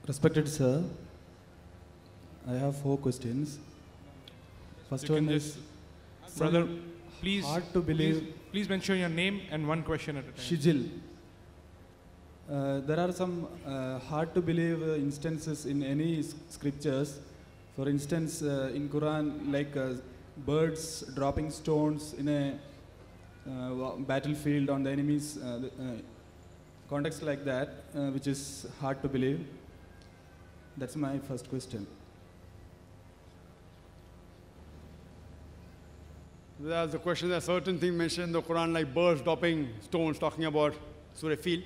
Respected sir, I have 4 questions. First You one can is, brother, please, hard to believe. please mention your name and one question at a time. Shijil. There are some hard to believe instances in any scriptures. For instance, in Quran, like birds dropping stones in a battlefield on the enemy's context like that, which is hard to believe. That's my first question. There's a question, there's certain thing mentioned in the Quran like birds dropping stones, talking about Surah Fil,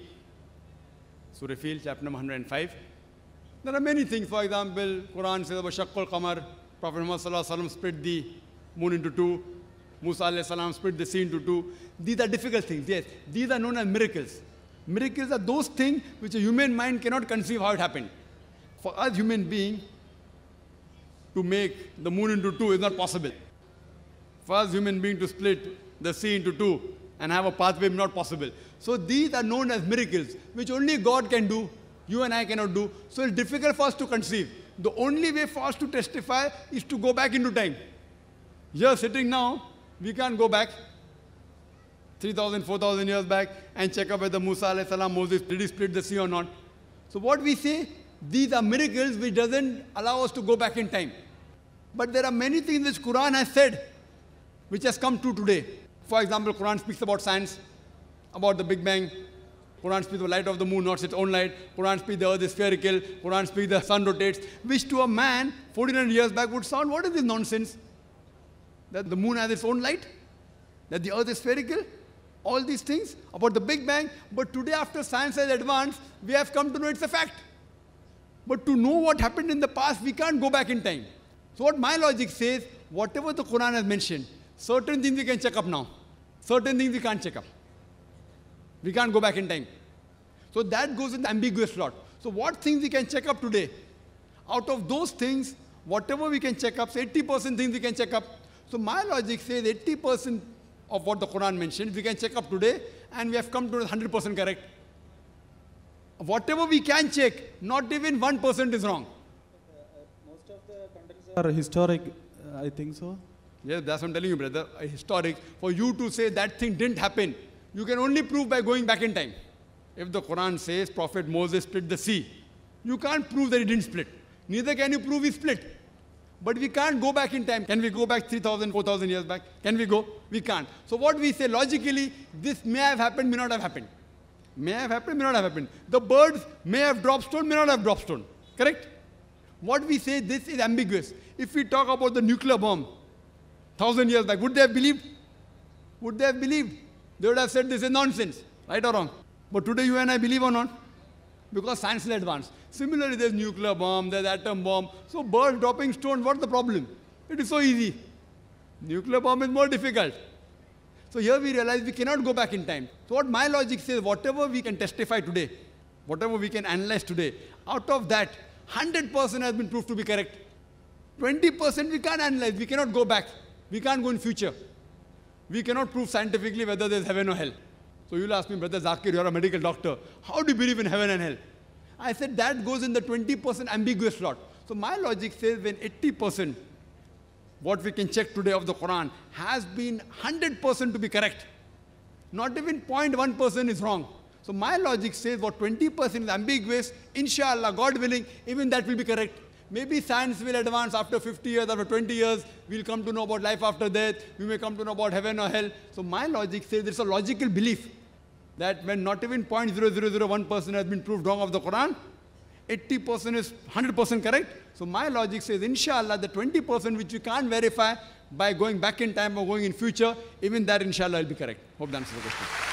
chapter number 105. There are many things. For example, Quran says about Shaqqul Qamar, Prophet Muhammad sallallahu alaihi wasallam split the moon into 2, Musa alayhi salam split the sea into 2. These are difficult things, yes. These are known as miracles. Miracles are those things which a human mind cannot conceive how it happened. For us human being, to make the moon into 2 is not possible. For us human being to split the sea into 2 and have a pathway is not possible. So these are known as miracles, which only God can do, you and I cannot do. So it's difficult for us to conceive. The only way for us to testify is to go back into time. Here sitting now, we can't go back 3,000, 4,000 years back and check up whether Musa alayhi salam, Moses, did he split the sea or not. So what we say, these are miracles which doesn't allow us to go back in time. But there are many things which Quran has said, which has come true today. For example, Quran speaks about science, about the Big Bang. Quran speaks of the light of the moon, not its own light. Quran speaks the earth is spherical. Quran speaks the sun rotates, which to a man 1,400 years back would sound, what is this nonsense? That the moon has its own light? That the earth is spherical? All these things about the Big Bang. But today, after science has advanced, we have come to know it's a fact. But to know what happened in the past, we can't go back in time. So what my logic says, whatever the Quran has mentioned, certain things we can check up now. Certain things we can't check up. We can't go back in time. So that goes in the ambiguous slot. So what things we can check up today? Out of those things, whatever we can check up, so 80% things we can check up. So my logic says 80% of what the Quran mentioned, we can check up today, and we have come to 100% correct. Whatever we can check, not even 1% is wrong. Most of the contents are historic, I think so. Yes, that's what I'm telling you, brother. Historic. For you to say that thing didn't happen, you can only prove by going back in time. If the Quran says Prophet Moses split the sea, you can't prove that he didn't split. Neither can you prove he split. But we can't go back in time. Can we go back 3,000, 4,000 years back? Can we go? We can't. So what we say logically, this may have happened, may not have happened. May have happened, may not have happened. The birds may have dropped stone, may not have dropped stone. Correct? What we say, this is ambiguous. If we talk about the nuclear bomb, 1,000 years back, would they have believed? Would they have believed? They would have said this is nonsense, right or wrong? But today you and I believe or not? Because science is advanced. Similarly, there's nuclear bomb, there's atom bomb. So birds dropping stones, what's the problem? It is so easy. Nuclear bomb is more difficult. So here we realize we cannot go back in time. So what my logic says, whatever we can testify today, whatever we can analyze today, out of that, 100% has been proved to be correct. 20% we can't analyze, we cannot go back. We can't go in future. We cannot prove scientifically whether there's heaven or hell. So you'll ask me, Brother Zakir, you're a medical doctor. How do you believe in heaven and hell? I said that goes in the 20% ambiguous slot. So my logic says when 80%, what we can check today of the Quran, has been 100% to be correct. Not even 0.1% is wrong. So my logic says what 20% is ambiguous, inshallah, God willing, even that will be correct. Maybe science will advance after 50 years, after 20 years, we'll come to know about life after death, we may come to know about heaven or hell. So my logic says there's a logical belief that when not even 0.0001% has been proved wrong of the Quran, 80% is 100% correct. So my logic says, inshallah, the 20% which you can't verify by going back in time or going in future, even that inshallah will be correct. Hope that answers the question.